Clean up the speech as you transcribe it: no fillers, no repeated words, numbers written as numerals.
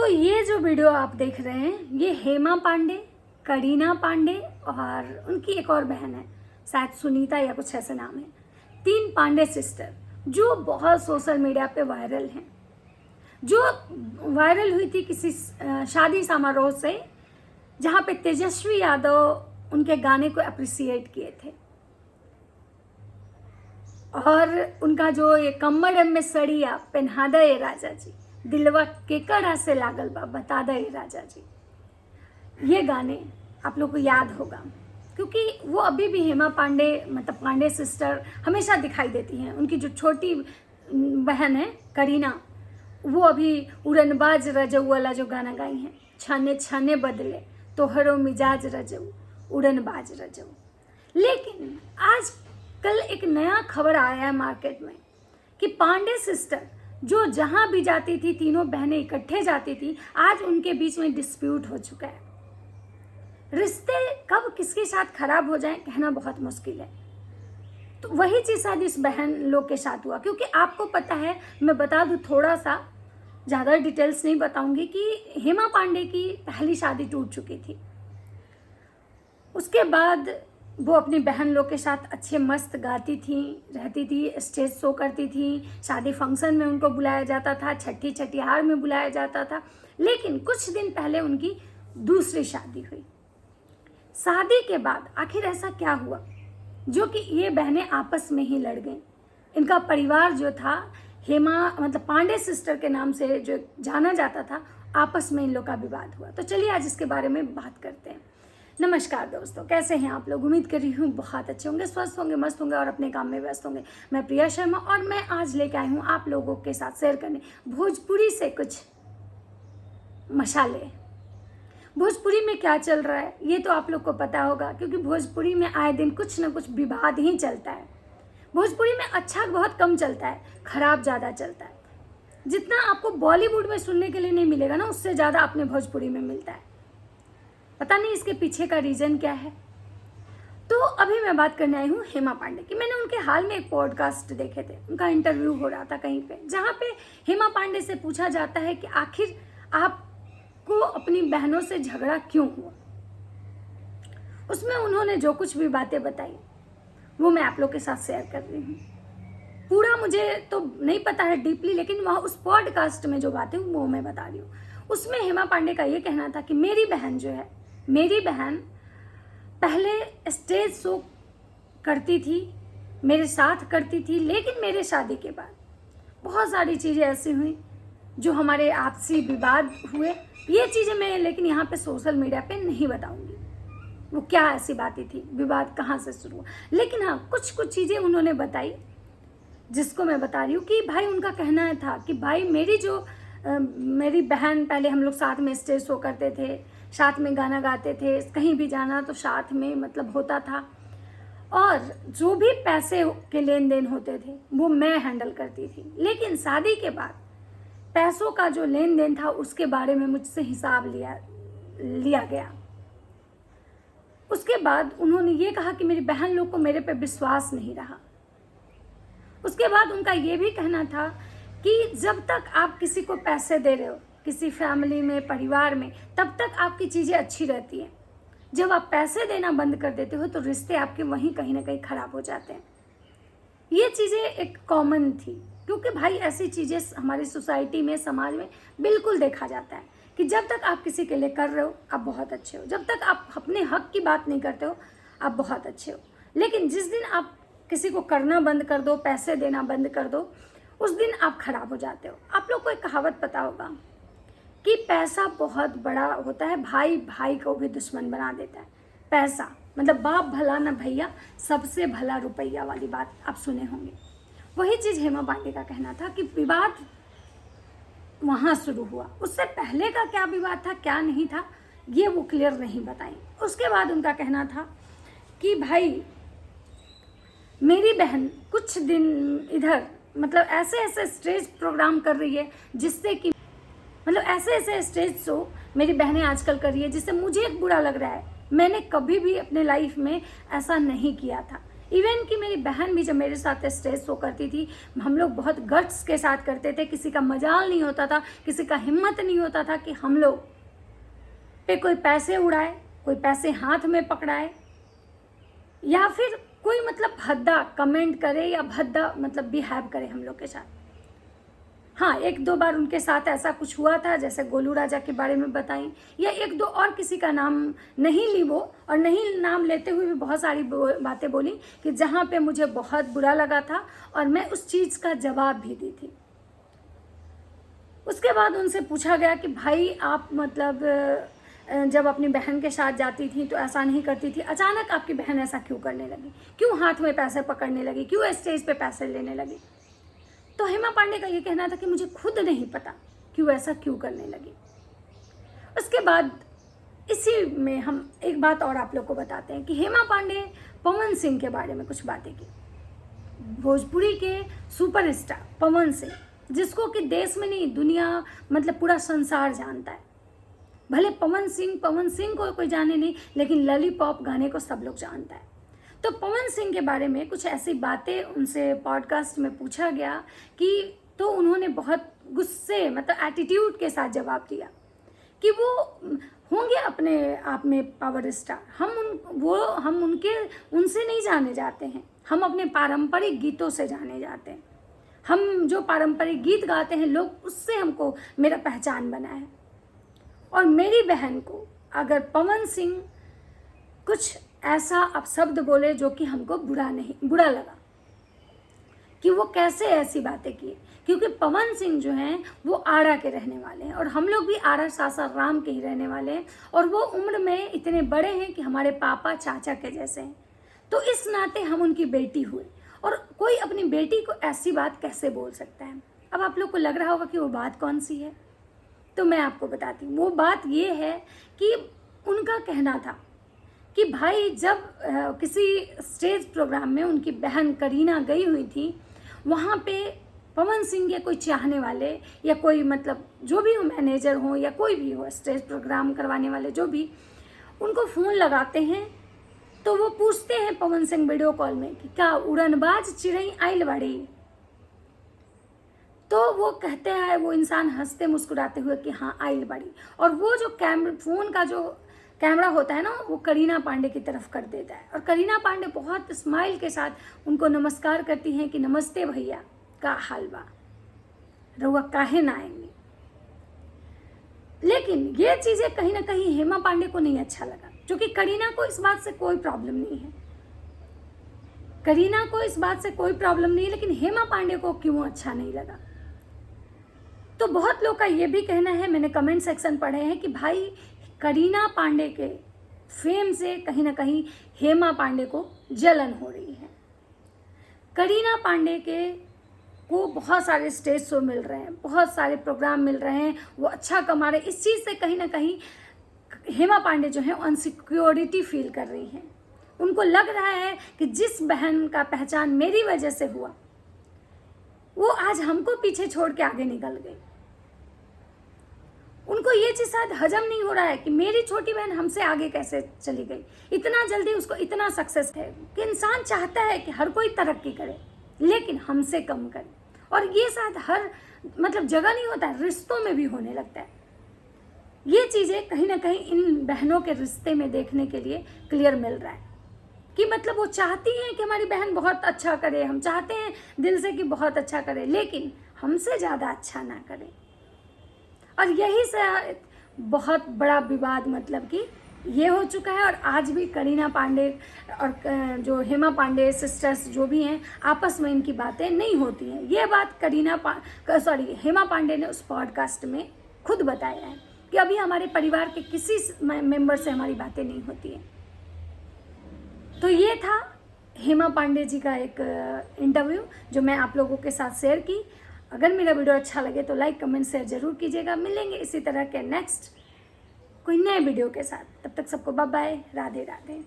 तो ये जो वीडियो आप देख रहे हैं ये हेमा पांडे, करीना पांडे और उनकी एक और बहन है, शायद सुनीता या कुछ ऐसे नाम है। 3 पांडे सिस्टर जो बहुत सोशल मीडिया पे वायरल हैं, जो वायरल हुई थी किसी शादी समारोह से, जहाँ पे तेजस्वी यादव उनके गाने को अप्रिसिएट किए थे और उनका जो ये कमर में सड़िया पहना दे राजा जी, दिलवा केकड़ा से लागल बा बता दे राजा जी, ये गाने आप लोग को याद होगा क्योंकि वो अभी भी हेमा पांडे मतलब पांडे सिस्टर हमेशा दिखाई देती हैं। उनकी जो छोटी बहन है करीना, वो अभी उड़नबाज रजऊ वाला जो गाना गाई हैं, छाने छाने बदले तोहरो मिजाज रजऊ उड़नबाज रजऊ। लेकिन आज कल एक नया खबर आया है मार्केट में कि पांडे सिस्टर जो जहां भी जाती थी, तीनों बहनें इकट्ठे जाती थी, आज उनके बीच में डिस्प्यूट हो चुका है। रिश्ते कब किसके साथ खराब हो जाएं कहना बहुत मुश्किल है। तो वही चीज शायद इस बहन लोग के साथ हुआ, क्योंकि आपको पता है, मैं बता दूं थोड़ा सा, ज़्यादा डिटेल्स नहीं बताऊंगी, कि हेमा पांडे की पहली शादी टूट चुकी थी। उसके बाद वो अपनी बहन लोग के साथ अच्छे मस्त गाती थी, रहती थी, स्टेज शो करती थी, शादी फंक्शन में उनको बुलाया जाता था, छठी छठिहार में बुलाया जाता था। लेकिन कुछ दिन पहले उनकी दूसरी शादी हुई। शादी के बाद आखिर ऐसा क्या हुआ जो कि ये बहनें आपस में ही लड़ गईं। इनका परिवार जो था हेमा मतलब पांडे सिस्टर के नाम से जो जाना जाता था, आपस में इन लोग का विवाद हुआ। तो चलिए आज इसके बारे में बात करते हैं। नमस्कार दोस्तों, कैसे हैं आप लोग? उम्मीद कर रही हूँ बहुत अच्छे होंगे, स्वस्थ होंगे, मस्त होंगे और अपने काम में व्यस्त होंगे। मैं प्रिया शर्मा और मैं आज लेके आई हूँ आप लोगों के साथ शेयर करने भोजपुरी से कुछ मसाले। भोजपुरी में क्या चल रहा है ये तो आप लोग को पता होगा, क्योंकि भोजपुरी में आए दिन कुछ ना कुछ विवाद ही चलता है। भोजपुरी में अच्छा बहुत कम चलता है, खराब ज़्यादा चलता है। जितना आपको बॉलीवुड में सुनने के लिए नहीं मिलेगा ना, उससे ज़्यादा अपने भोजपुरी में मिलता है। पता नहीं इसके पीछे का रीज़न क्या है। तो अभी मैं बात करने आई हूँ हेमा पांडे की। मैंने उनके हाल में एक पॉडकास्ट देखे थे, उनका इंटरव्यू हो रहा था कहीं पे, जहाँ पे हेमा पांडे से पूछा जाता है कि आखिर आपको अपनी बहनों से झगड़ा क्यों हुआ। उसमें उन्होंने जो कुछ भी बातें बताई वो मैं आप लोग के साथ शेयर कर रही हूँ। पूरा मुझे तो नहीं पता है डीपली, लेकिन वहाँ उस पॉडकास्ट में जो बातें वो मैं बता रही हूँ। उसमें हेमा पांडे का ये कहना था कि मेरी बहन जो है, मेरी बहन पहले स्टेज शो करती थी, मेरे साथ करती थी, लेकिन मेरे शादी के बाद बहुत सारी चीज़ें ऐसी हुई जो हमारे आपसी विवाद हुए। ये चीज़ें मैं लेकिन यहाँ पे सोशल मीडिया पे नहीं बताऊंगी वो क्या ऐसी बातें थी, विवाद कहाँ से शुरू हुआ। लेकिन हाँ, कुछ चीज़ें उन्होंने बताई जिसको मैं बता रही हूँ कि भाई उनका कहना था कि भाई मेरी बहन, पहले हम लोग साथ में स्टेज शो करते थे, साथ में गाना गाते थे, कहीं भी जाना तो साथ में मतलब होता था, और जो भी पैसे के लेन देन होते थे वो मैं हैंडल करती थी। लेकिन शादी के बाद पैसों का जो लेन देन था उसके बारे में मुझसे हिसाब लिया गया। उसके बाद उन्होंने ये कहा कि मेरी बहन लोग को मेरे पे विश्वास नहीं रहा। उसके बाद उनका ये भी कहना था कि जब तक आप किसी को पैसे दे रहे हो, किसी फैमिली में, परिवार में, तब तक आपकी चीज़ें अच्छी रहती हैं। जब आप पैसे देना बंद कर देते हो तो रिश्ते आपके वहीं कहीं ना कहीं ख़राब हो जाते हैं। ये चीज़ें एक कॉमन थी, क्योंकि भाई ऐसी चीज़ें हमारी सोसाइटी में, समाज में बिल्कुल देखा जाता है कि जब तक आप किसी के लिए कर रहे हो आप बहुत अच्छे हो, जब तक आप अपने हक की बात नहीं करते हो आप बहुत अच्छे हो। लेकिन जिस दिन आप किसी को करना बंद कर दो, पैसे देना बंद कर दो, उस दिन आप खराब हो जाते हो। आप लोग को एक कहावत पता होगा कि पैसा बहुत बड़ा होता है, भाई भाई को भी दुश्मन बना देता है। पैसा मतलब बाप भला ना भैया, सबसे भला रुपया वाली बात आप सुने होंगे। वही चीज़ हेमा पांडे का कहना था कि विवाद वहाँ शुरू हुआ। उससे पहले का क्या विवाद था, क्या नहीं था, ये वो क्लियर नहीं बताई। उसके बाद उनका कहना था कि भाई मेरी बहन कुछ दिन इधर मतलब ऐसे स्टेज प्रोग्राम कर रही है जिससे कि मतलब ऐसे स्टेज शो मेरी बहनें आजकल कर रही है जिससे मुझे बुरा लग रहा है। मैंने कभी भी अपने लाइफ में ऐसा नहीं किया था। इवन कि मेरी बहन भी जब मेरे साथ स्टेज शो करती थी, हम लोग बहुत गट्स के साथ करते थे, किसी का मजाल नहीं होता था, किसी का हिम्मत नहीं होता था कि हम लोग पे कोई पैसे उड़ाए, कोई पैसे हाथ में पकड़ाए, या फिर कोई मतलब भद्दा कमेंट करे या भद्दा मतलब बिहेव करे हम लोग के साथ। हाँ, एक दो बार उनके साथ ऐसा कुछ हुआ था, जैसे गोलू राजा के बारे में बताई, या एक दो और किसी का नाम नहीं ली वो, और नहीं नाम लेते हुए भी बहुत सारी बातें बोली कि जहाँ पे मुझे बहुत बुरा लगा था और मैं उस चीज़ का जवाब भी दी थी। उसके बाद उनसे पूछा गया कि भाई आप मतलब जब अपनी बहन के साथ जाती थी तो ऐसा नहीं करती थी, अचानक आपकी बहन ऐसा क्यों करने लगी, क्यों हाथ में पैसे पकड़ने लगी, क्यों स्टेज पे पैसे लेने लगी। तो हेमा पांडे का ये कहना था कि मुझे खुद नहीं पता कि वो ऐसा क्यों करने लगी। उसके बाद इसी में हम एक बात और आप लोग को बताते हैं कि हेमा पांडे पवन सिंह के बारे में कुछ बातें की। भोजपुरी के सुपरस्टार पवन सिंह, जिसको कि देश में नहीं दुनिया मतलब पूरा संसार जानता है। भले पवन सिंह को कोई जाने नहीं, लेकिन लॉलीपॉप गाने को सब लोग जानता है। तो पवन सिंह के बारे में कुछ ऐसी बातें उनसे पॉडकास्ट में पूछा गया कि तो उन्होंने बहुत गुस्से मतलब एटीट्यूड के साथ जवाब दिया कि वो होंगे अपने आप में पावर स्टार, हम उनसे नहीं जाने जाते हैं, हम अपने पारंपरिक गीतों से जाने जाते हैं। हम जो पारंपरिक गीत गाते हैं लोग, उससे हमको मेरा पहचान बना है। और मेरी बहन को अगर पवन सिंह कुछ ऐसा अपशब्द बोले जो कि हमको बुरा लगा कि वो कैसे ऐसी बातें किए, क्योंकि पवन सिंह जो हैं वो आरा के रहने वाले हैं और हम लोग भी आरा सासाराम के ही रहने वाले हैं, और वो उम्र में इतने बड़े हैं कि हमारे पापा चाचा के जैसे हैं। तो इस नाते हम उनकी बेटी हुए, और कोई अपनी बेटी को ऐसी बात कैसे बोल सकता है। अब आप लोग को लग रहा होगा कि वो बात कौन सी है, तो मैं आपको बताती हूँ। वो बात ये है कि उनका कहना था कि भाई जब किसी स्टेज प्रोग्राम में उनकी बहन करीना गई हुई थी, वहाँ पे पवन सिंह के कोई चाहने वाले या कोई मतलब जो भी हो, मैनेजर हो या कोई भी हो, स्टेज प्रोग्राम करवाने वाले जो भी, उनको फ़ोन लगाते हैं तो वो पूछते हैं पवन सिंह वीडियो कॉल में कि क्या उड़नबाज चिड़ई आइल बाड़ी। तो वो कहते हैं, वो इंसान हंसते मुस्कुराते हुए कि हाँ आइल बाड़ी, और वो जो फ़ोन का जो कैमरा होता है ना, वो करीना पांडे की तरफ कर देता है, और करीना पांडे बहुत स्माइल के साथ उनको नमस्कार करती हैं कि नमस्ते भैया, का हाल बा, रउआ काहे ना आएंगे। लेकिन ये चीज़ें कहीं ना कहीं हेमा पांडे को नहीं अच्छा लगा, क्योंकि करीना को इस बात से कोई प्रॉब्लम नहीं है, करीना को इस बात से कोई प्रॉब्लम नहीं है, लेकिन हेमा पांडे को क्यों अच्छा नहीं लगा। तो बहुत लोग का ये भी कहना है, मैंने कमेंट सेक्शन पढ़े हैं कि भाई करीना पांडे के फेम से कहीं ना कहीं हेमा पांडे को जलन हो रही है। करीना पांडे को बहुत सारे स्टेज शो मिल रहे हैं, बहुत सारे प्रोग्राम मिल रहे हैं, वो अच्छा कमा रहे हैं। इस चीज़ से कहीं ना कहीं हेमा पांडे जो है अनसिक्योरिटी फील कर रही हैं। उनको लग रहा है कि जिस बहन का पहचान मेरी वजह से हुआ, वो आज हमको पीछे छोड़ के आगे निकल गई। उनको ये चीज़ शायद हजम नहीं हो रहा है कि मेरी छोटी बहन हमसे आगे कैसे चली गई, इतना जल्दी उसको इतना सक्सेस है कि इंसान चाहता है कि हर कोई तरक्की करे लेकिन हमसे कम करे। और ये शायद हर मतलब जगह नहीं होता है, रिश्तों में भी होने लगता है। ये चीज़ें कहीं ना कहीं इन बहनों के रिश्ते में देखने के लिए क्लियर मिल रहा है कि मतलब वो चाहती हैं कि हमारी बहन बहुत अच्छा करे, हम चाहते हैं दिल से कि बहुत अच्छा करे, लेकिन हमसे ज़्यादा अच्छा ना करे। और यही से बहुत बड़ा विवाद मतलब कि ये हो चुका है। और आज भी करीना पांडे और जो हेमा पांडे सिस्टर्स जो भी हैं, आपस में इनकी बातें नहीं होती हैं। ये बात हेमा पांडे ने उस पॉडकास्ट में खुद बताया है कि अभी हमारे परिवार के किसी मेंबर से हमारी बातें नहीं होती हैं। तो ये था हेमा पांडे जी का एक इंटरव्यू जो मैं आप लोगों के साथ शेयर की। अगर मेरा वीडियो अच्छा लगे तो लाइक कमेंट शेयर जरूर कीजिएगा। मिलेंगे इसी तरह के नेक्स्ट कोई नए वीडियो के साथ, तब तक सबको बाय बाय, राधे राधे।